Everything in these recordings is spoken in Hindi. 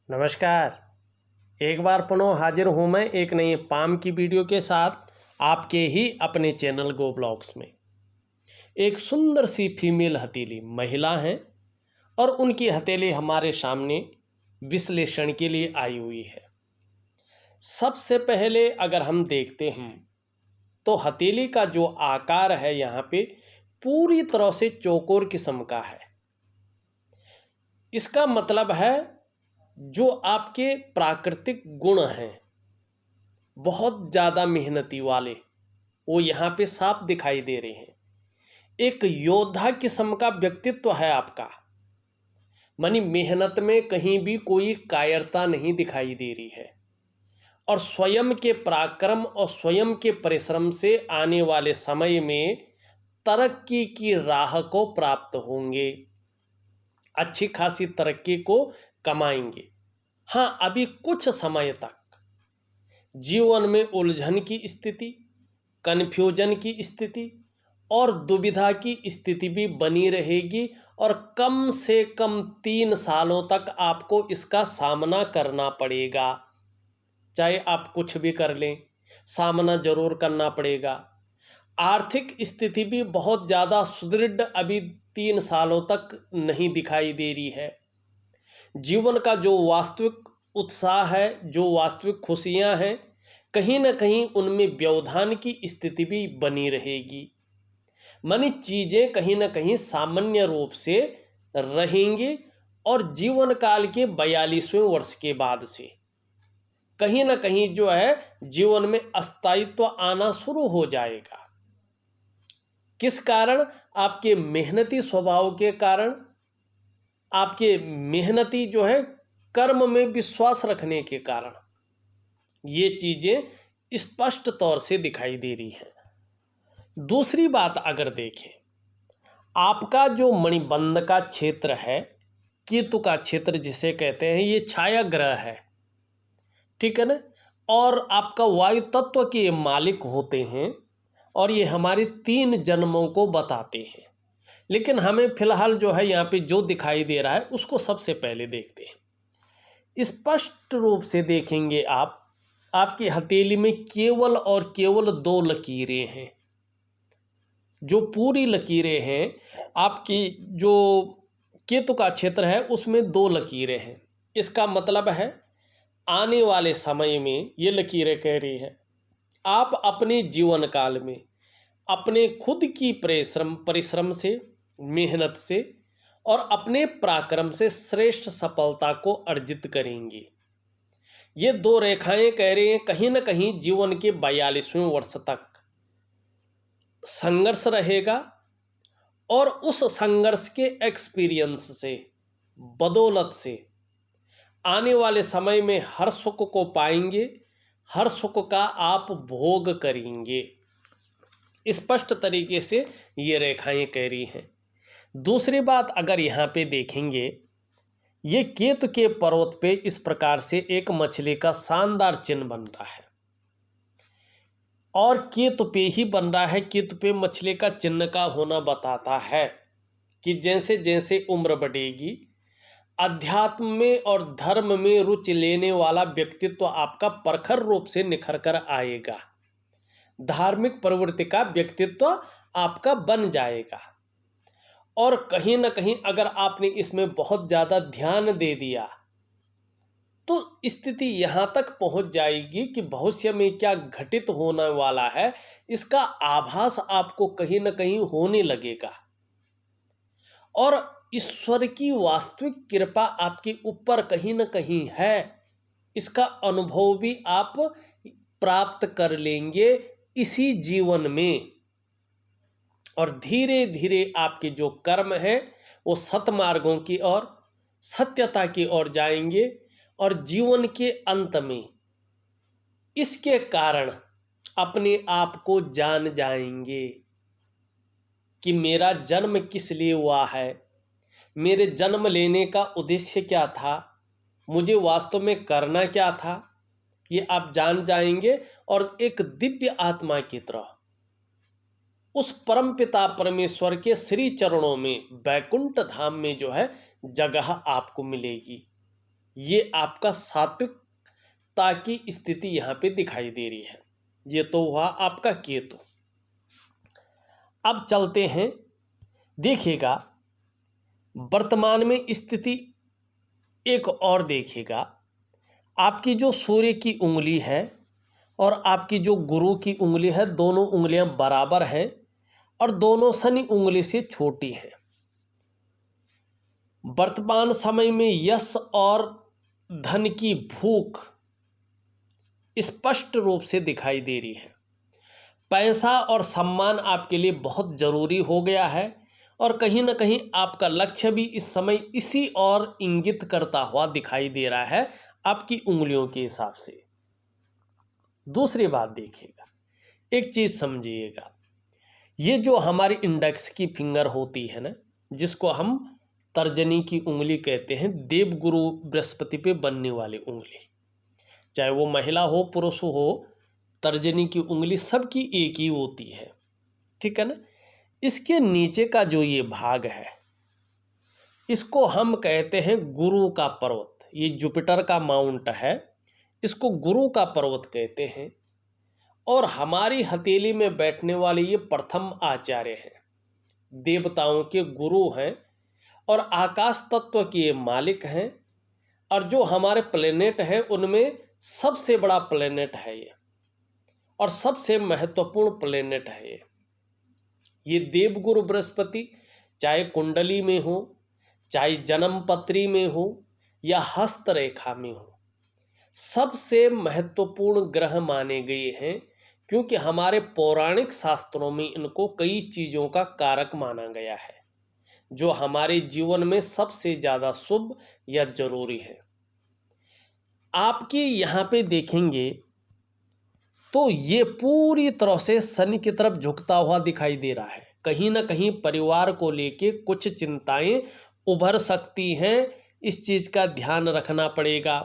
नमस्कार। एक बार पुनः हाजिर हूँ मैं एक नई पाम की वीडियो के साथ आपके ही अपने चैनल गो ब्लॉग्स में। एक सुंदर सी फीमेल हथेली महिला हैं और उनकी हथेली हमारे सामने विश्लेषण के लिए आई हुई है। सबसे पहले अगर हम देखते हैं तो हथेली का जो आकार है यहाँ पे पूरी तरह से चौकोर किस्म का है। इसका मतलब है जो आपके प्राकृतिक गुण हैं बहुत ज़्यादा मेहनती वाले वो यहाँ पे साफ दिखाई दे रहे हैं। एक योद्धा किस्म का व्यक्तित्व है आपका, मानी मेहनत में कहीं भी कोई कायरता नहीं दिखाई दे रही है और स्वयं के पराक्रम और स्वयं के परिश्रम से आने वाले समय में तरक्की की राह को प्राप्त होंगे, अच्छी खासी तरक्की को कमाएंगे। हाँ, अभी कुछ समय तक जीवन में उलझन की स्थिति, कन्फ्यूजन की स्थिति और दुविधा की स्थिति भी बनी रहेगी और कम से कम 3 सालों तक आपको इसका सामना करना पड़ेगा। चाहे आप कुछ भी कर लें, सामना जरूर करना पड़ेगा। आर्थिक स्थिति भी बहुत ज़्यादा सुदृढ़ अभी 3 सालों तक नहीं दिखाई दे रही है। जीवन का जो वास्तविक उत्साह है, जो वास्तविक खुशियां हैं, कहीं ना कहीं उनमें व्यवधान की स्थिति भी बनी रहेगी। मानी चीज़ें कहीं ना कहीं सामान्य रूप से रहेंगी और जीवन काल के 42वें वर्ष के बाद से कहीं ना कहीं जो है जीवन में अस्थायित्व आना शुरू हो जाएगा। किस कारण? आपके मेहनती स्वभाव के कारण, आपके मेहनती जो है कर्म में विश्वास रखने के कारण ये चीज़ें स्पष्ट तौर से दिखाई दे रही हैं। दूसरी बात अगर देखें, आपका जो मणिबंध का क्षेत्र है, केतु का क्षेत्र जिसे कहते हैं, ये छाया ग्रह है, ठीक है ना, और आपका वायु तत्व के मालिक होते हैं और ये हमारे 3 जन्मों को बताते हैं। लेकिन हमें फिलहाल जो है यहाँ पे जो दिखाई दे रहा है उसको सबसे पहले देखते हैं। स्पष्ट रूप से देखेंगे आप, आपकी हथेली में केवल और केवल 2 लकीरें हैं। जो पूरी लकीरें हैं, आपकी जो केतु का क्षेत्र है उसमें 2 लकीरें हैं। इसका मतलब है आने वाले समय में ये लकीरें कह रही हैं आप अपने जीवन काल में अपने खुद की परिश्रम से, मेहनत से और अपने पराक्रम से श्रेष्ठ सफलता को अर्जित करेंगे। ये 2 रेखाएं कह रही हैं कहीं ना कहीं जीवन के 42वें वर्ष तक संघर्ष रहेगा और उस संघर्ष के एक्सपीरियंस से, बदौलत से आने वाले समय में हर सुख को पाएंगे, हर सुख का आप भोग करेंगे। स्पष्ट तरीके से ये रेखाएं कह रही हैं। दूसरी बात अगर यहाँ पे देखेंगे, ये केतु के पर्वत पे इस प्रकार से एक मछली का शानदार चिन्ह बन रहा है और केतु पे ही बन रहा है। केतु पे मछली का चिन्ह का होना बताता है कि जैसे जैसे उम्र बढ़ेगी, अध्यात्म में और धर्म में रुचि लेने वाला व्यक्तित्व आपका प्रखर रूप से निखर कर आएगा। धार्मिक प्रवृत्ति का व्यक्तित्व आपका बन जाएगा और कहीं ना कहीं अगर आपने इसमें बहुत ज़्यादा ध्यान दे दिया तो स्थिति यहाँ तक पहुँच जाएगी कि भविष्य में क्या घटित होने वाला है इसका आभास आपको कहीं ना कहीं होने लगेगा और ईश्वर की वास्तविक कृपा आपके ऊपर कहीं ना कहीं है, इसका अनुभव भी आप प्राप्त कर लेंगे इसी जीवन में और धीरे धीरे आपके जो कर्म हैं वो सतमार्गों की ओर, सत्यता की ओर जाएंगे और जीवन के अंत में इसके कारण अपने आप को जान जाएंगे कि मेरा जन्म किस लिए हुआ है, मेरे जन्म लेने का उद्देश्य क्या था, मुझे वास्तव में करना क्या था, ये आप जान जाएंगे और एक दिव्य आत्मा की तरह उस परमपिता परमेश्वर के श्री चरणों में, बैकुंठ धाम में जो है जगह आपको मिलेगी। ये आपका सात्विकता की स्थिति यहाँ पे दिखाई दे रही है। ये तो हुआ आपका केतु। अब चलते हैं, देखिएगा वर्तमान में स्थिति एक और देखिएगा। आपकी जो सूर्य की उंगली है और आपकी जो गुरु की उंगली है, दोनों उंगलियां बराबर हैं और दोनों शनि उंगली से छोटी हैं। वर्तमान समय में यश और धन की भूख स्पष्ट रूप से दिखाई दे रही है। पैसा और सम्मान आपके लिए बहुत जरूरी हो गया है और कहीं ना कहीं आपका लक्ष्य भी इस समय इसी और इंगित करता हुआ दिखाई दे रहा है आपकी उंगलियों के हिसाब से। दूसरी बात देखिएगा, एक चीज समझिएगा, ये जो हमारी इंडेक्स की फिंगर होती है ना, जिसको हम तर्जनी की उंगली कहते हैं, देवगुरु बृहस्पति पे बनने वाली उंगली, चाहे वो महिला हो पुरुष हो, तर्जनी की उंगली सबकी एक ही होती है, ठीक है ना। इसके नीचे का जो ये भाग है, इसको हम कहते हैं गुरु का पर्वत। ये जुपिटर का माउंट है, इसको गुरु का पर्वत कहते हैं। और हमारी हथेली में बैठने वाले ये प्रथम आचार्य हैं, देवताओं के गुरु हैं और आकाश तत्व के ये मालिक हैं। और जो हमारे प्लेनेट हैं उनमें सबसे बड़ा प्लेनेट है ये और सबसे महत्वपूर्ण प्लेनेट है ये देवगुरु बृहस्पति। चाहे कुंडली में हो, चाहे जन्म पत्री में हो या हस्त रेखा में हो, सबसे महत्वपूर्ण ग्रह माने गए हैं, क्योंकि हमारे पौराणिक शास्त्रों में इनको कई चीजों का कारक माना गया है जो हमारे जीवन में सबसे ज्यादा शुभ या जरूरी है। आपके यहाँ पे देखेंगे तो ये पूरी तरह से शनि की तरफ झुकता हुआ दिखाई दे रहा है। कहीं ना कहीं परिवार को लेके कुछ चिंताएं उभर सकती हैं, इस चीज का ध्यान रखना पड़ेगा।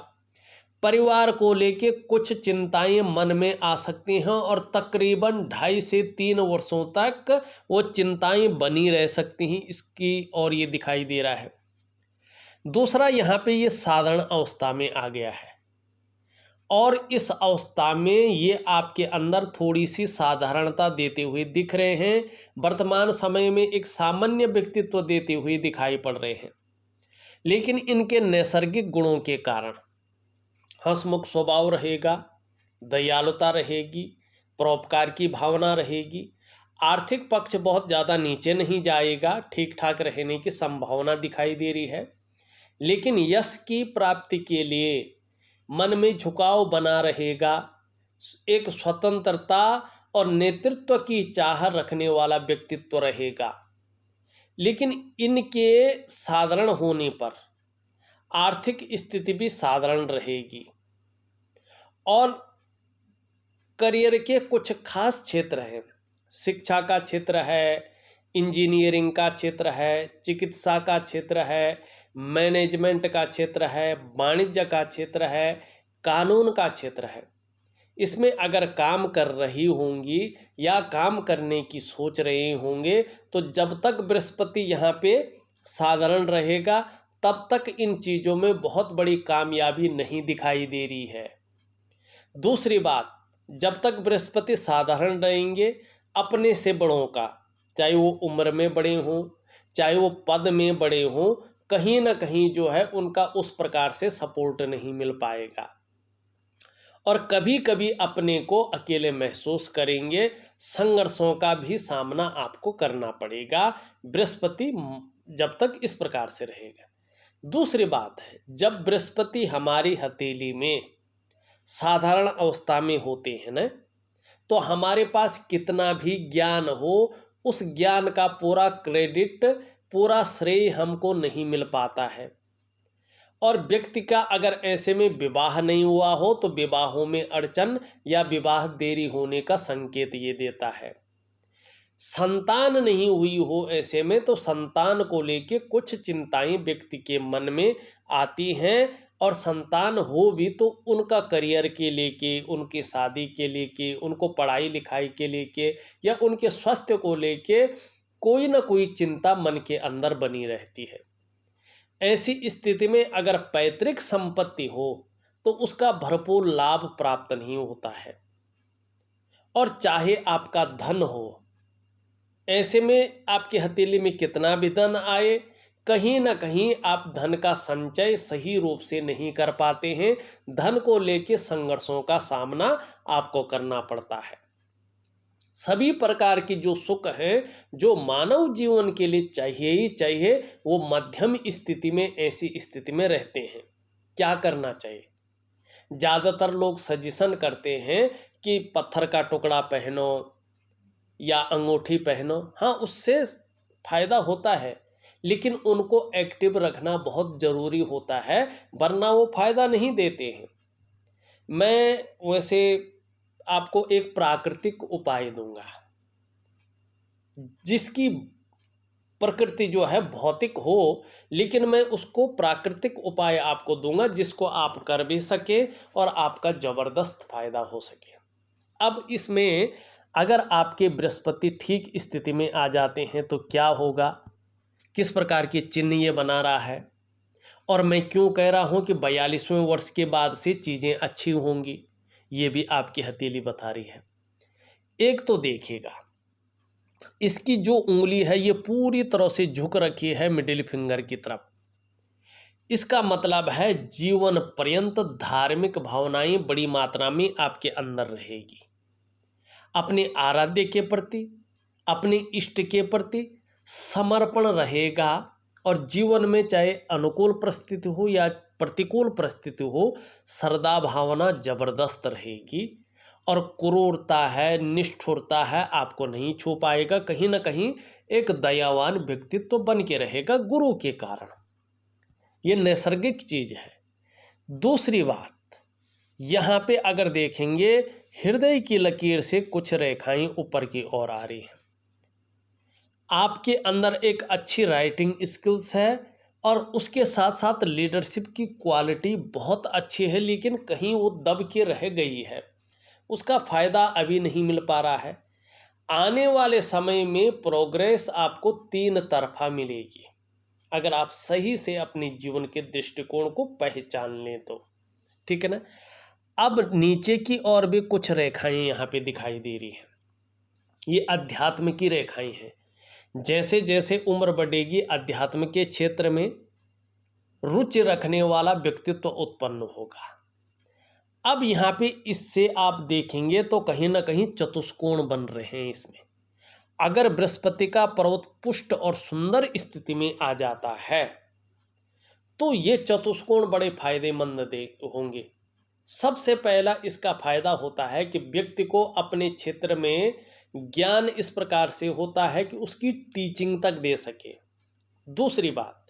परिवार को लेके कुछ चिंताएं मन में आ सकती हैं और तकरीबन 2.5 से 3 वर्षों तक वो चिंताएं बनी रह सकती हैं, इसकी और ये दिखाई दे रहा है। दूसरा, यहाँ पे ये साधारण अवस्था में आ गया है और इस अवस्था में ये आपके अंदर थोड़ी सी साधारणता देते हुए दिख रहे हैं। वर्तमान समय में एक सामान्य व्यक्तित्व देते हुए दिखाई पड़ रहे हैं, लेकिन इनके नैसर्गिक गुणों के कारण हंसमुख स्वभाव रहेगा, दयालुता रहेगी, परोपकार की भावना रहेगी। आर्थिक पक्ष बहुत ज़्यादा नीचे नहीं जाएगा, ठीक ठाक रहने की संभावना दिखाई दे रही है। लेकिन यश की प्राप्ति के लिए मन में झुकाव बना रहेगा। एक स्वतंत्रता और नेतृत्व की चाह रखने वाला व्यक्तित्व रहेगा। लेकिन इनके साधारण होने पर आर्थिक स्थिति भी साधारण रहेगी और करियर के कुछ खास क्षेत्र हैं। शिक्षा का क्षेत्र है, इंजीनियरिंग का क्षेत्र है, चिकित्सा का क्षेत्र है, मैनेजमेंट का क्षेत्र है, वाणिज्य का क्षेत्र है, कानून का क्षेत्र है। इसमें अगर काम कर रही होंगी या काम करने की सोच रहे होंगे तो जब तक बृहस्पति यहाँ पे साधारण रहेगा तब तक इन चीज़ों में बहुत बड़ी कामयाबी नहीं दिखाई दे रही है। दूसरी बात, जब तक बृहस्पति साधारण रहेंगे, अपने से बड़ों का, चाहे वो उम्र में बड़े हों, चाहे वो पद में बड़े हों, कहीं ना कहीं जो है उनका उस प्रकार से सपोर्ट नहीं मिल पाएगा और कभी कभी अपने को अकेले महसूस करेंगे। संघर्षों का भी सामना आपको करना पड़ेगा बृहस्पति जब तक इस प्रकार से रहेगा। दूसरी बात है, जब बृहस्पति हमारी हथेली में साधारण अवस्था में होते हैं ना, तो हमारे पास कितना भी ज्ञान हो, उस ज्ञान का पूरा क्रेडिट, पूरा श्रेय हमको नहीं मिल पाता है। और व्यक्ति का अगर ऐसे में विवाह नहीं हुआ हो तो विवाहों में अड़चन या विवाह देरी होने का संकेत ये देता है। संतान नहीं हुई हो ऐसे में तो संतान को लेके कुछ चिंताएं व्यक्ति के मन में आती हैं और संतान हो भी तो उनका करियर के लेके, उनकी शादी के लेके, उनको पढ़ाई लिखाई के लेके या उनके स्वास्थ्य को लेके कोई ना कोई चिंता मन के अंदर बनी रहती है। ऐसी स्थिति में अगर पैतृक संपत्ति हो तो उसका भरपूर लाभ प्राप्त नहीं होता है। और चाहे आपका धन हो, ऐसे में आपकी हथेली में कितना भी धन आए, कहीं ना कहीं आप धन का संचय सही रूप से नहीं कर पाते हैं। धन को लेकर संघर्षों का सामना आपको करना पड़ता है। सभी प्रकार की जो सुख है, जो मानव जीवन के लिए चाहिए ही चाहिए, वो मध्यम स्थिति में, ऐसी स्थिति में रहते हैं। क्या करना चाहिए? ज़्यादातर लोग सजेशन करते हैं कि पत्थर का टुकड़ा पहनो या अंगूठी पहनो। हाँ, उससे फायदा होता है, लेकिन उनको एक्टिव रखना बहुत ज़रूरी होता है, वरना वो फायदा नहीं देते हैं। मैं वैसे आपको एक प्राकृतिक उपाय दूंगा, जिसकी प्रकृति जो है भौतिक हो, लेकिन मैं उसको प्राकृतिक उपाय आपको दूंगा जिसको आप कर भी सके और आपका ज़बरदस्त फायदा हो सके। अब इसमें अगर आपके बृहस्पति ठीक स्थिति में आ जाते हैं तो क्या होगा, किस प्रकार की चिन्ह ये बना रहा है, और मैं क्यों कह रहा हूं कि 42वें वर्ष के बाद से चीज़ें अच्छी होंगी, ये भी आपकी हथेली बता रही है। एक तो देखिएगा, इसकी जो उंगली है ये पूरी तरह से झुक रखी है मिडिल फिंगर की तरफ। इसका मतलब है जीवन पर्यंत धार्मिक भावनाएं बड़ी मात्रा में आपके अंदर रहेगी। अपने आराध्य के प्रति, अपने इष्ट के प्रति समर्पण रहेगा, और जीवन में चाहे अनुकूल परिस्थिति हो या प्रतिकूल परिस्थिति हो, श्रद्धा भावना जबरदस्त रहेगी। और क्रूरता है, निष्ठुरता है, आपको नहीं छू पाएगा। कहीं ना कहीं एक दयावान व्यक्तित्व तो बन के रहेगा गुरु के कारण। ये नैसर्गिक चीज है। दूसरी बात, यहाँ पे अगर देखेंगे, हृदय की लकीर से कुछ रेखाएं ऊपर की ओर आ रही हैं। आपके अंदर एक अच्छी राइटिंग स्किल्स है, और उसके साथ साथ लीडरशिप की क्वालिटी बहुत अच्छी है, लेकिन कहीं वो दब के रह गई है, उसका फ़ायदा अभी नहीं मिल पा रहा है। आने वाले समय में प्रोग्रेस आपको 3 तरफा मिलेगी, अगर आप सही से अपने जीवन के दृष्टिकोण को पहचान लें तो। ठीक है ना। अब नीचे की ओर भी कुछ रेखाएं यहाँ पे दिखाई दे रही हैं। ये अध्यात्म की रेखाएं हैं। जैसे जैसे उम्र बढ़ेगी, अध्यात्म के क्षेत्र में रुचि रखने वाला व्यक्तित्व उत्पन्न होगा। अब यहाँ पे इससे आप देखेंगे तो कहीं ना कहीं चतुष्कोण बन रहे हैं इसमें। अगर बृहस्पति का पर्वत पुष्ट और सुंदर स्थिति में आ जाता है तो ये चतुष्कोण बड़े फायदेमंद होंगे। सबसे पहला इसका फायदा होता है कि व्यक्ति को अपने क्षेत्र में ज्ञान इस प्रकार से होता है कि उसकी टीचिंग तक दे सके। दूसरी बात,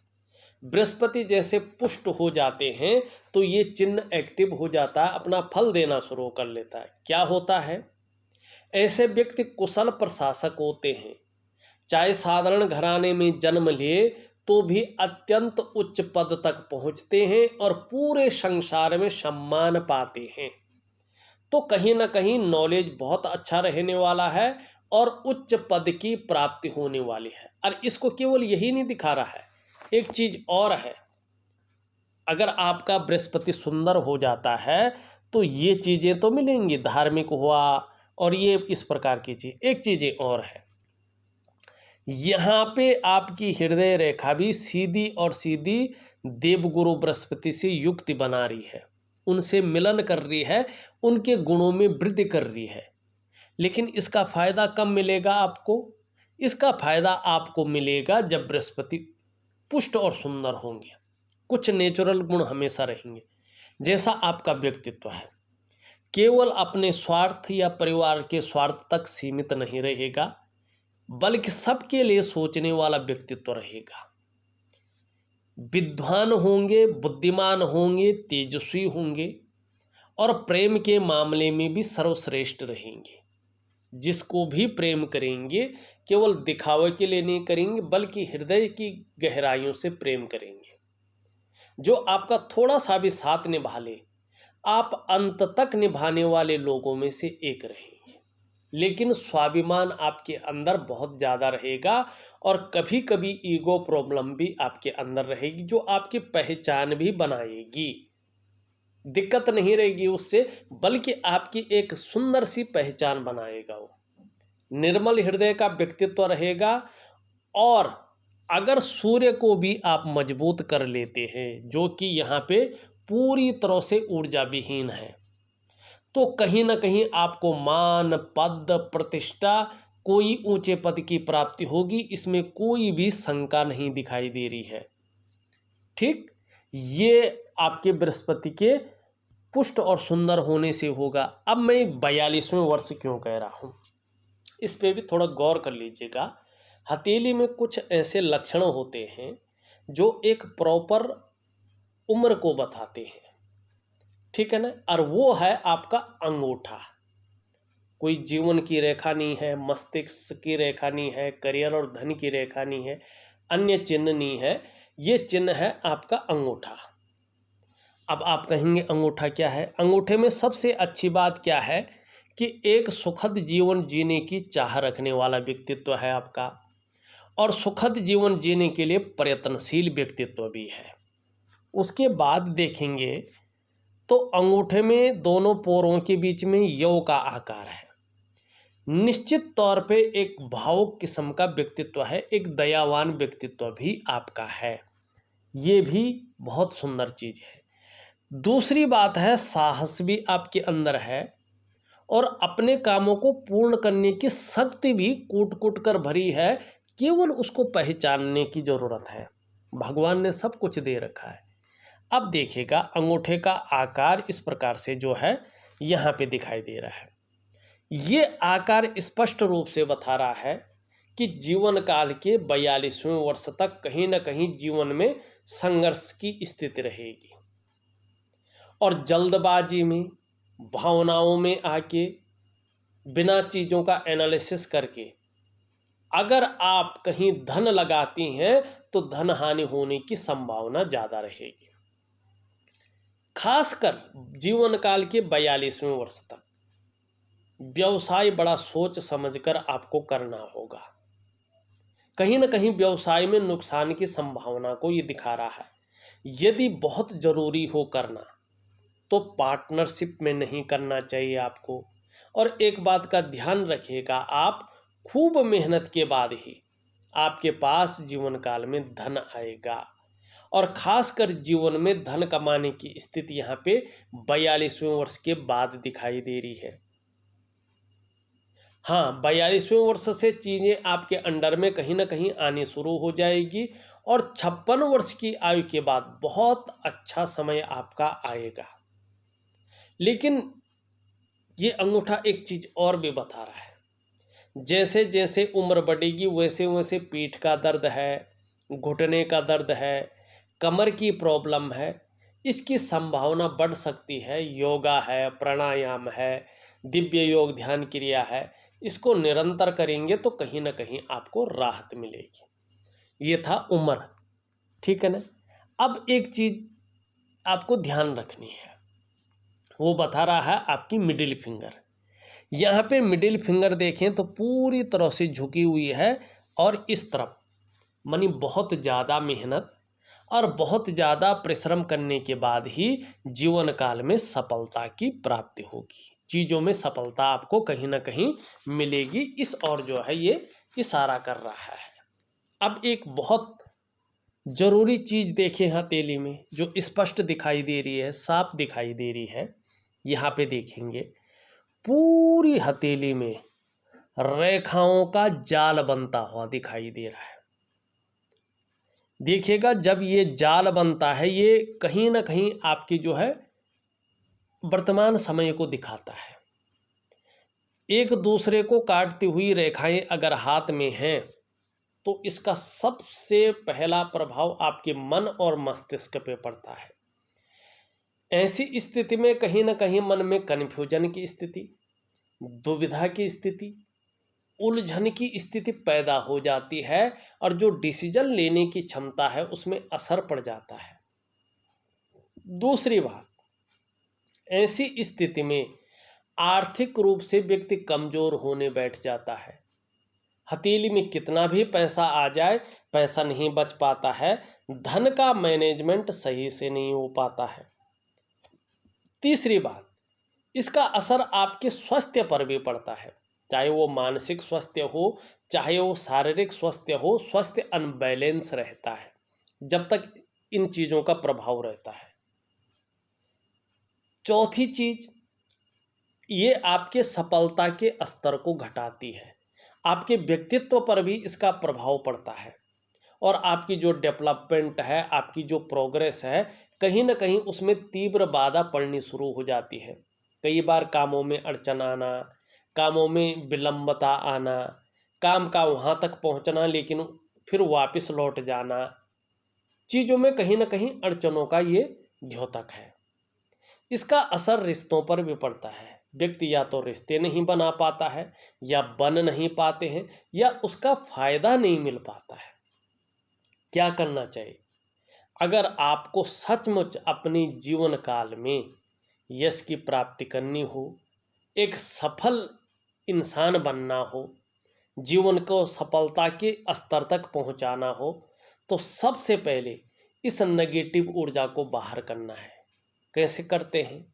बृहस्पति जैसे पुष्ट हो जाते हैं तो ये चिन्ह एक्टिव हो जाता है, अपना फल देना शुरू कर लेता है। क्या होता है, ऐसे व्यक्ति कुशल प्रशासक होते हैं। चाहे साधारण घराने में जन्म लिए तो भी अत्यंत उच्च पद तक पहुंचते हैं और पूरे संसार में सम्मान पाते हैं। तो कहीं ना कहीं नॉलेज बहुत अच्छा रहने वाला है और उच्च पद की प्राप्ति होने वाली है। और इसको केवल यही नहीं दिखा रहा है, एक चीज और है। अगर आपका बृहस्पति सुंदर हो जाता है तो ये चीजें तो मिलेंगी, धार्मिक हुआ और ये इस प्रकार की चीज। एक चीजें और है, यहाँ पे आपकी हृदय रेखा भी सीधी और सीधी देवगुरु बृहस्पति से युक्ति बना रही है, उनसे मिलन कर रही है, उनके गुणों में वृद्धि कर रही है। लेकिन इसका फायदा कब मिलेगा आपको? इसका फायदा आपको मिलेगा जब बृहस्पति पुष्ट और सुंदर होंगे। कुछ नेचुरल गुण हमेशा रहेंगे, जैसा आपका व्यक्तित्व है, केवल अपने स्वार्थ या परिवार के स्वार्थ तक सीमित नहीं रहेगा, बल्कि सबके लिए सोचने वाला व्यक्तित्व रहेगा। विद्वान होंगे, बुद्धिमान होंगे, तेजस्वी होंगे और प्रेम के मामले में भी सर्वश्रेष्ठ रहेंगे। जिसको भी प्रेम करेंगे केवल दिखावे के लिए नहीं करेंगे, बल्कि हृदय की गहराइयों से प्रेम करेंगे। जो आपका थोड़ा सा भी साथ निभा ले, आप अंत तक निभाने वाले लोगों में से एक रहेंगे। लेकिन स्वाभिमान आपके अंदर बहुत ज़्यादा रहेगा और कभी कभी ईगो प्रॉब्लम भी आपके अंदर रहेगी, जो आपकी पहचान भी बनाएगी। दिक्कत नहीं रहेगी उससे, बल्कि आपकी एक सुंदर सी पहचान बनाएगा। वो निर्मल हृदय का व्यक्तित्व रहेगा। और अगर सूर्य को भी आप मजबूत कर लेते हैं, जो कि यहाँ पे पूरी तरह से ऊर्जा विहीन है, तो कहीं ना कहीं आपको मान, पद, प्रतिष्ठा, कोई ऊंचे पद की प्राप्ति होगी, इसमें कोई भी शंका नहीं दिखाई दे रही है। ठीक, ये आपके बृहस्पति के पुष्ट और सुंदर होने से होगा। अब मैं 42वें वर्ष क्यों कह रहा हूँ, इस पे भी थोड़ा गौर कर लीजिएगा। हथेली में कुछ ऐसे लक्षण होते हैं जो एक प्रॉपर उम्र को बताते हैं, ठीक है ना। और वो है आपका अंगूठा। कोई जीवन की रेखा नहीं है, मस्तिष्क की रेखा नहीं है, करियर और धन की रेखा नहीं है, अन्य चिन्ह नहीं है, ये चिन्ह है आपका अंगूठा। अब आप कहेंगे अंगूठा क्या है? अंगूठे में सबसे अच्छी बात क्या है कि एक सुखद जीवन जीने की चाह रखने वाला व्यक्तित्व है आपका, और सुखद जीवन जीने के लिए प्रयत्नशील व्यक्तित्व भी है। उसके बाद देखेंगे तो अंगूठे में दोनों पोरों के बीच में यौ का आकार है। निश्चित तौर पे एक भावुक किस्म का व्यक्तित्व है, एक दयावान व्यक्तित्व भी आपका है। ये भी बहुत सुंदर चीज है। दूसरी बात है, साहस भी आपके अंदर है और अपने कामों को पूर्ण करने की शक्ति भी कूट कूट कर भरी है। केवल उसको पहचानने की जरूरत है। भगवान ने सब कुछ दे रखा है। अब देखिएगा, अंगूठे का आकार इस प्रकार से जो है यहाँ पे दिखाई दे रहा है। ये आकार स्पष्ट रूप से बता रहा है कि जीवन काल के 42वें वर्ष तक कहीं ना कहीं जीवन में संघर्ष की स्थिति रहेगी, और जल्दबाजी में, भावनाओं में आके, बिना चीज़ों का एनालिसिस करके अगर आप कहीं धन लगाती हैं तो धन हानि होने की संभावना ज़्यादा रहेगी। खासकर जीवन काल के 42वें वर्ष तक व्यवसाय बड़ा सोच समझकर आपको करना होगा। कहीं ना कहीं व्यवसाय में नुकसान की संभावना को ये दिखा रहा है। यदि बहुत ज़रूरी हो करना तो पार्टनरशिप में नहीं करना चाहिए आपको। और एक बात का ध्यान रखिएगा, आप खूब मेहनत के बाद ही आपके पास जीवन काल में धन आएगा, और खासकर जीवन में धन कमाने की स्थिति यहाँ पे 42वें वर्ष के बाद दिखाई दे रही है। हाँ, 42वें वर्ष से चीज़ें आपके अंडर में कहीं ना कहीं आनी शुरू हो जाएगी, और 56 वर्ष की आयु के बाद बहुत अच्छा समय आपका आएगा। लेकिन ये अंगूठा एक चीज़ और भी बता रहा है, जैसे जैसे उम्र बढ़ेगी वैसे वैसे पीठ का दर्द है, घुटने का दर्द है, कमर की प्रॉब्लम है, इसकी संभावना बढ़ सकती है। योगा है, प्राणायाम है, दिव्य योग ध्यान क्रिया है, इसको निरंतर करेंगे तो कहीं ना कहीं आपको राहत मिलेगी। ये था उम्र, ठीक है ना। अब एक चीज़ आपको ध्यान रखनी है, वो बता रहा है आपकी मिडिल फिंगर। यहाँ पे मिडिल फिंगर देखें तो पूरी तरह से झुकी हुई है, और इस तरफ मानी बहुत ज़्यादा मेहनत और बहुत ज़्यादा परिश्रम करने के बाद ही जीवन काल में सफलता की प्राप्ति होगी। चीज़ों में सफलता आपको कहीं ना कहीं मिलेगी, इस और जो है ये इशारा कर रहा है। अब एक बहुत ज़रूरी चीज़ देखें हथेली में, जो स्पष्ट दिखाई दे रही है, साफ दिखाई दे रही है। यहाँ पे देखेंगे पूरी हथेली में रेखाओं का जाल बनता हुआ दिखाई दे रहा है। देखिएगा, जब ये जाल बनता है, ये कहीं ना कहीं आपकी जो है वर्तमान समय को दिखाता है। एक दूसरे को काटती हुई रेखाएं अगर हाथ में हैं तो इसका सबसे पहला प्रभाव आपके मन और मस्तिष्क पे पड़ता है। ऐसी स्थिति में कहीं ना कहीं मन में कन्फ्यूजन की स्थिति, दुविधा की स्थिति, उलझन की स्थिति पैदा हो जाती है, और जो डिसीजन लेने की क्षमता है उसमें असर पड़ जाता है। दूसरी बात, ऐसी स्थिति में आर्थिक रूप से व्यक्ति कमजोर होने बैठ जाता है। हथेली में कितना भी पैसा आ जाए, पैसा नहीं बच पाता है, धन का मैनेजमेंट सही से नहीं हो पाता है। तीसरी बात, इसका असर आपके स्वास्थ्य पर भी पड़ता है, चाहे वो मानसिक स्वास्थ्य हो, चाहे वो शारीरिक स्वास्थ्य हो, स्वास्थ्य अनबैलेंस रहता है जब तक इन चीज़ों का प्रभाव रहता है। चौथी चीज, ये आपके सफलता के स्तर को घटाती है, आपके व्यक्तित्व पर भी इसका प्रभाव पड़ता है और आपकी जो डेवलपमेंट है, आपकी जो प्रोग्रेस है, कहीं ना कहीं उसमें तीव्र बाधा पड़नी शुरू हो जाती है। कई बार कामों में अड़चन आना, कामों में विलंबता आना, काम का वहाँ तक पहुँचना लेकिन फिर वापस लौट जाना, चीज़ों में कहीं ना कहीं अड़चनों का ये द्योतक है। इसका असर रिश्तों पर भी पड़ता है, व्यक्ति या तो रिश्ते नहीं बना पाता है, या बन नहीं पाते हैं, या उसका फायदा नहीं मिल पाता है। क्या करना चाहिए? अगर आपको सचमुच अपने जीवन काल में यश की प्राप्ति करनी हो, एक सफल इंसान बनना हो, जीवन को सफलता के स्तर तक पहुंचाना हो, तो सबसे पहले इस नेगेटिव ऊर्जा को बाहर करना है। कैसे करते हैं?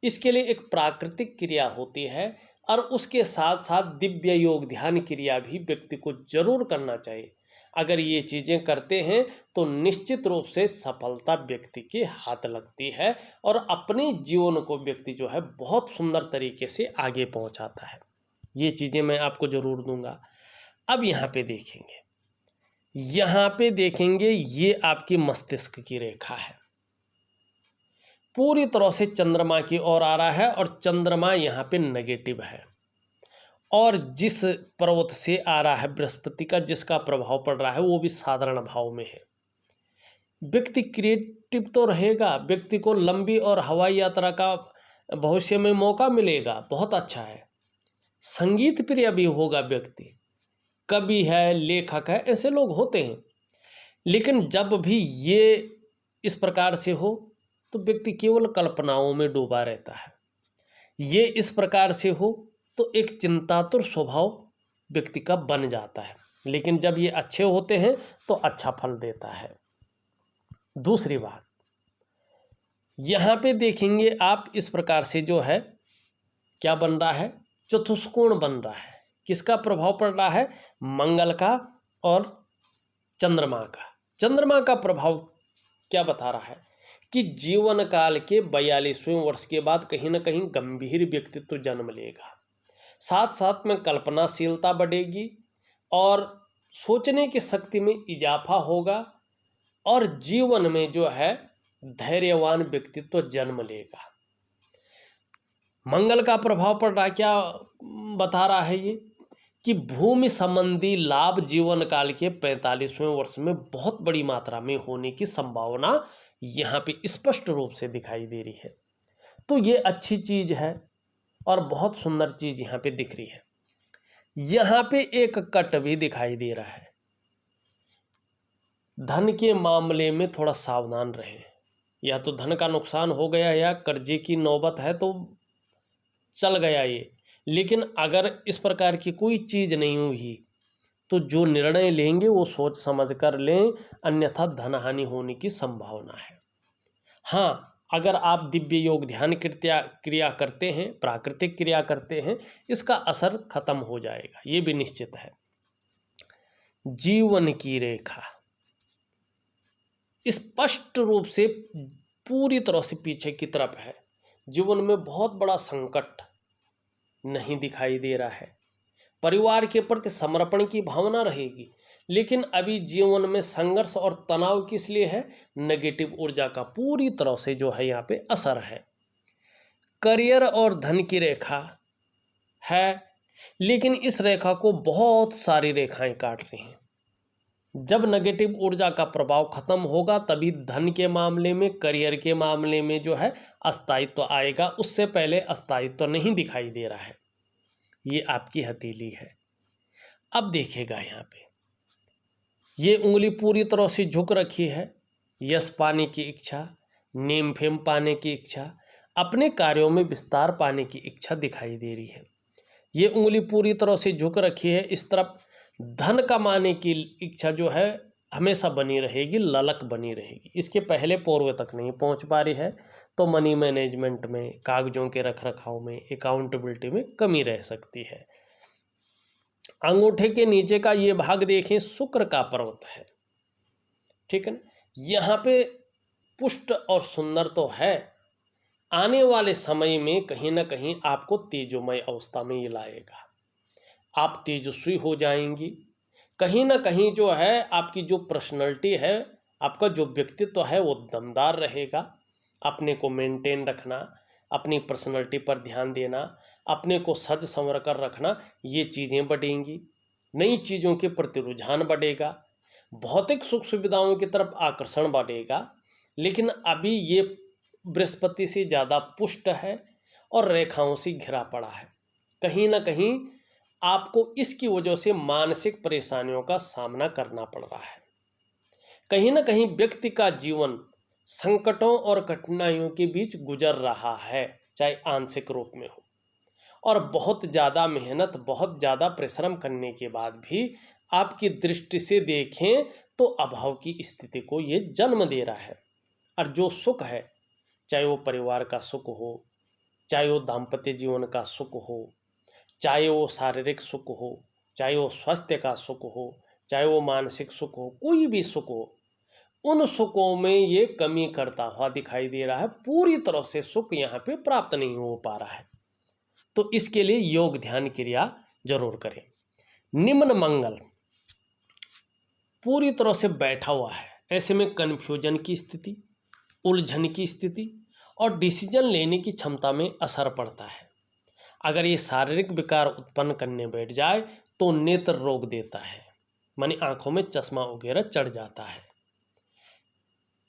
इसके लिए एक प्राकृतिक क्रिया होती है और उसके साथ साथ दिव्य योग ध्यान क्रिया भी व्यक्ति को जरूर करना चाहिए। अगर ये चीज़ें करते हैं तो निश्चित रूप से सफलता व्यक्ति के हाथ लगती है और अपने जीवन को व्यक्ति जो है बहुत सुंदर तरीके से आगे पहुंचाता है। ये चीज़ें मैं आपको जरूर दूंगा। अब यहाँ पे देखेंगे, ये आपकी मस्तिष्क की रेखा है, पूरी तरह से चंद्रमा की ओर आ रहा है और चंद्रमा यहाँ पे नेगेटिव है। और जिस पर्वत से आ रहा है बृहस्पति का, जिसका प्रभाव पड़ रहा है, वो भी साधारण भाव में है। व्यक्ति क्रिएटिव तो रहेगा, व्यक्ति को लंबी और हवाई यात्रा का भविष्य में मौका मिलेगा, बहुत अच्छा है। संगीत प्रिय भी होगा व्यक्ति, कवि है, लेखक है, ऐसे लोग होते हैं। लेकिन जब भी ये इस प्रकार से हो तो व्यक्ति केवल कल्पनाओं में डूबा रहता है। ये इस प्रकार से हो तो एक चिंतातुर स्वभाव व्यक्ति का बन जाता है। लेकिन जब ये अच्छे होते हैं तो अच्छा फल देता है। दूसरी बात, यहाँ पे देखेंगे आप, इस प्रकार से जो है क्या बन रहा है, चतुष्कोण बन रहा है। किसका प्रभाव पड़ रहा है? मंगल का और चंद्रमा का। चंद्रमा का प्रभाव क्या बता रहा है कि जीवन काल के 42वें वर्ष के बाद कहीं ना कहीं गंभीर व्यक्तित्व जन्म लेगा, साथ साथ में कल्पनाशीलता बढ़ेगी और सोचने की शक्ति में इजाफा होगा और जीवन में जो है धैर्यवान व्यक्तित्व जन्म लेगा। मंगल का प्रभाव पड़ रहा है, क्या बता रहा है ये कि भूमि संबंधी लाभ जीवन काल के 45वें वर्ष में बहुत बड़ी मात्रा में होने की संभावना यहाँ पे स्पष्ट रूप से दिखाई दे रही है। तो ये अच्छी चीज है और बहुत सुंदर चीज यहाँ पे दिख रही है। यहाँ पे एक कट भी दिखाई दे रहा है। धन के मामले में थोड़ा सावधान रहें, या तो धन का नुकसान हो गया या कर्जे की नौबत है तो चल गया ये। लेकिन अगर इस प्रकार की कोई चीज नहीं हुई तो जो निर्णय लेंगे वो सोच समझ कर लें, अन्यथा धनहानि होने की संभावना है। हाँ, अगर आप दिव्य योग ध्यान क्रिया करते हैं, प्राकृतिक क्रिया करते हैं, इसका असर खत्म हो जाएगा, ये भी निश्चित है। जीवन की रेखा स्पष्ट रूप से पूरी तरह से पीछे की तरफ है। जीवन में बहुत बड़ा संकट नहीं दिखाई दे रहा है। परिवार के प्रति समर्पण की भावना रहेगी, लेकिन अभी जीवन में संघर्ष और तनाव किस लिए है? नेगेटिव ऊर्जा का पूरी तरह से जो है यहाँ पे असर है। करियर और धन की रेखा है, लेकिन इस रेखा को बहुत सारी रेखाएं काट रही हैं। जब नेगेटिव ऊर्जा का प्रभाव खत्म होगा तभी धन के मामले में, करियर के मामले में जो है अस्थायित्व आएगा। उससे पहले अस्थायित्व नहीं दिखाई दे रहा है। ये आपकी हथेली है। अब देखिएगा यहाँ पे ये उंगली पूरी तरह से झुक रखी है। यश पाने की इच्छा, नेम फेम पाने की इच्छा। अपने कार्यों में विस्तार पाने की इच्छा दिखाई दे रही है। ये उंगली पूरी तरह से झुक रखी है इस तरफ। धन कमाने की इच्छा जो है हमेशा बनी रहेगी, ललक बनी रहेगी। इसके पहले पूर्व तक नहीं पहुंच पा रही है, तो मनी मैनेजमेंट में, कागजों के रख रखाव में, अकाउंटेबिलिटी में कमी रह सकती है। अंगूठे के नीचे का ये भाग देखें, शुक्र का पर्वत है, ठीक है ना। यहाँ पे पुष्ट और सुंदर तो है, आने वाले समय में कहीं ना कहीं आपको तेजोमय अवस्था में ये लाएगा। आप तेजस्वी हो जाएंगी। कहीं ना कहीं जो है आपकी जो पर्सनैलिटी है, आपका जो व्यक्तित्व है वो दमदार रहेगा। अपने को मेंटेन रखना, अपनी पर्सनैलिटी पर ध्यान देना, अपने को सज संवर कर रखना, ये चीज़ें बढ़ेंगी। नई चीज़ों के प्रति रुझान बढ़ेगा। भौतिक सुख सुविधाओं की तरफ आकर्षण बढ़ेगा। लेकिन अभी ये बृहस्पति से ज़्यादा पुष्ट है और रेखाओं से घिरा पड़ा है। कहीं ना कहीं आपको इसकी वजह से मानसिक परेशानियों का सामना करना पड़ रहा है। कहीं ना कहीं व्यक्ति का जीवन संकटों और कठिनाइयों के बीच गुजर रहा है, चाहे आंशिक रूप में हो। और बहुत ज़्यादा मेहनत, बहुत ज़्यादा परिश्रम करने के बाद भी आपकी दृष्टि से देखें तो अभाव की स्थिति को ये जन्म दे रहा है। और जो सुख है, चाहे वो परिवार का सुख हो, चाहे वो दाम्पत्य जीवन का सुख हो, चाहे वो शारीरिक सुख हो, चाहे वो स्वास्थ्य का सुख हो, चाहे वो मानसिक सुख हो, कोई भी सुख हो, उन सुखों में ये कमी करता हुआ दिखाई दे रहा है। पूरी तरह से सुख यहाँ पे प्राप्त नहीं हो पा रहा है। तो इसके लिए योग ध्यान क्रिया जरूर करें। निम्न मंगल पूरी तरह से बैठा हुआ है, ऐसे में कन्फ्यूजन की स्थिति, उलझन की स्थिति और डिसीजन लेने की क्षमता में असर पड़ता है। अगर ये शारीरिक विकार उत्पन्न करने बैठ जाए तो नेत्र रोग देता है, मानी आंखों में चश्मा वगैरह चढ़ जाता है।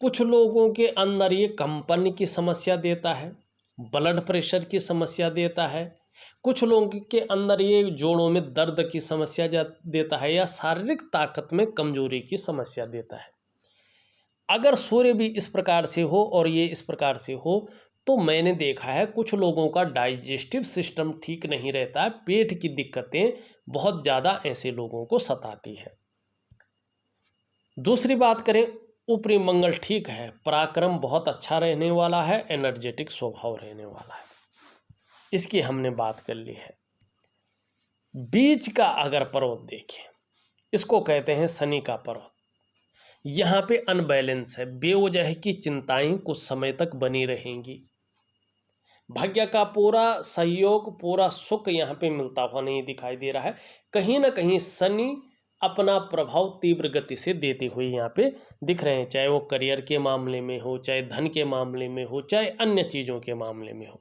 कुछ लोगों के अंदर ये कंपन की समस्या देता है, ब्लड प्रेशर की समस्या देता है। कुछ लोगों के अंदर ये जोड़ों में दर्द की समस्या देता है, या शारीरिक ताकत में कमजोरी की समस्या देता है। अगर सूर्य भी इस प्रकार से हो और ये इस प्रकार से हो, तो मैंने देखा है कुछ लोगों का डाइजेस्टिव सिस्टम ठीक नहीं रहता है, पेट की दिक्कतें बहुत ज़्यादा ऐसे लोगों को सताती है। दूसरी बात करें, ऊपरी मंगल ठीक है, पराक्रम बहुत अच्छा रहने वाला है, एनर्जेटिक स्वभाव रहने वाला है, इसकी हमने बात कर ली है। बीच का अगर पर्वत देखें, इसको कहते हैं शनि का पर्वत। यहाँ पे अनबैलेंस है, बेवजह की चिंताएं कुछ समय तक बनी रहेंगी। भाग्य का पूरा सहयोग, पूरा सुख यहाँ पे मिलता हुआ नहीं दिखाई दे रहा है। कहीं ना कहीं शनि अपना प्रभाव तीव्र गति से देते हुए यहाँ पे दिख रहे हैं, चाहे वो करियर के मामले में हो, चाहे धन के मामले में हो, चाहे अन्य चीज़ों के मामले में हो।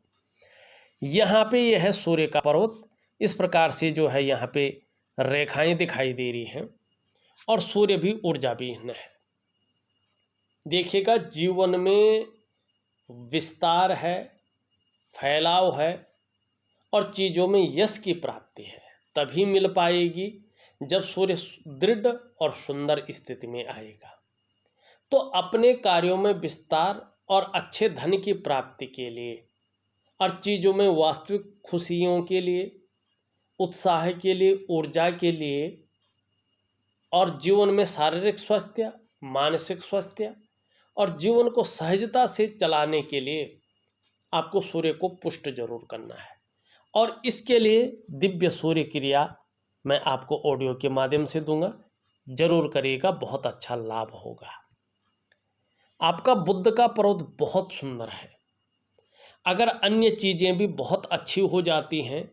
यहाँ पे यह है सूर्य का पर्वत, इस प्रकार से जो है यहाँ पे रेखाएं दिखाई दे रही हैं और सूर्य भी ऊर्जा विहीन है। देखिएगा, जीवन में विस्तार है, फैलाव है और चीज़ों में यश की प्राप्ति है, तभी मिल पाएगी जब सूर्य दृढ़ और सुंदर स्थिति में आएगा। तो अपने कार्यों में विस्तार और अच्छे धन की प्राप्ति के लिए और चीज़ों में वास्तविक खुशियों के लिए, उत्साह के लिए, ऊर्जा के लिए और जीवन में शारीरिक स्वास्थ्य, मानसिक स्वास्थ्य और जीवन को सहजता से चलाने के लिए आपको सूर्य को पुष्ट जरूर करना है। और इसके लिए दिव्य सूर्य क्रिया मैं आपको ऑडियो के माध्यम से दूंगा, जरूर करिएगा, बहुत अच्छा लाभ होगा। आपका बुध का पर्वत बहुत सुंदर है। अगर अन्य चीज़ें भी बहुत अच्छी हो जाती हैं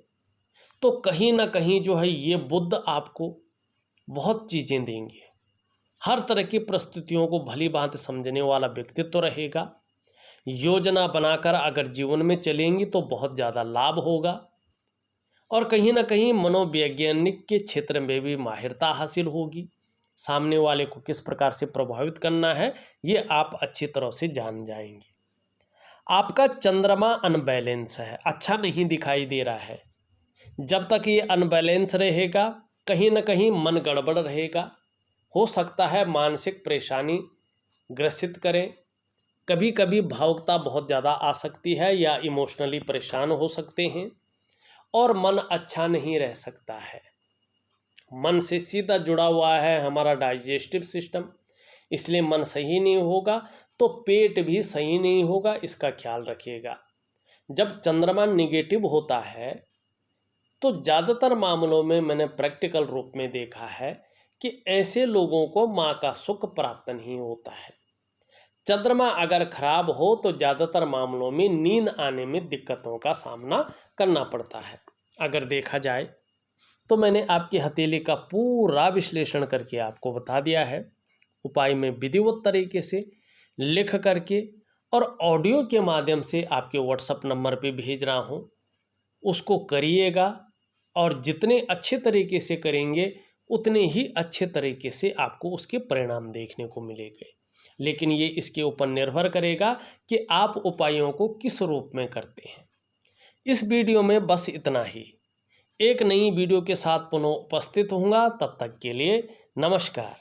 तो कहीं ना कहीं जो है ये बुध आपको बहुत चीज़ें देंगे। हर तरह की परिस्थितियों को भली भांति समझने वाला व्यक्तित्व रहेगा। योजना बनाकर अगर जीवन में चलेंगी तो बहुत ज़्यादा लाभ होगा। और कहीं ना कहीं मनोवैज्ञानिक के क्षेत्र में भी माहिरता हासिल होगी। सामने वाले को किस प्रकार से प्रभावित करना है ये आप अच्छी तरह से जान जाएंगे। आपका चंद्रमा अनबैलेंस है, अच्छा नहीं दिखाई दे रहा है। जब तक ये अनबैलेंस रहेगा कहीं ना कहीं मन गड़बड़ रहेगा, हो सकता है मानसिक परेशानी ग्रसित करें, कभी कभी भावुकता बहुत ज़्यादा आ सकती है या इमोशनली परेशान हो सकते हैं और मन अच्छा नहीं रह सकता है। मन से सीधा जुड़ा हुआ है हमारा डाइजेस्टिव सिस्टम, इसलिए मन सही नहीं होगा तो पेट भी सही नहीं होगा, इसका ख्याल रखिएगा। जब चंद्रमा निगेटिव होता है तो ज़्यादातर मामलों में मैंने प्रैक्टिकल रूप में देखा है कि ऐसे लोगों को माँ का सुख प्राप्त नहीं होता है। चंद्रमा अगर खराब हो तो ज़्यादातर मामलों में नींद आने में दिक्कतों का सामना करना पड़ता है। अगर देखा जाए तो मैंने आपकी हथेली का पूरा विश्लेषण करके आपको बता दिया है। उपाय में विधिवत तरीके से लिख करके और ऑडियो के माध्यम से आपके व्हाट्सएप नंबर पे भेज रहा हूँ, उसको करिएगा और जितने अच्छे तरीके से करेंगे उतने ही अच्छे तरीके से आपको उसके परिणाम देखने को मिलेंगे। लेकिन ये इसके ऊपर निर्भर करेगा कि आप उपायों को किस रूप में करते हैं। इस वीडियो में बस इतना ही। एक नई वीडियो के साथ पुनः उपस्थित होऊंगा, तब तक के लिए नमस्कार।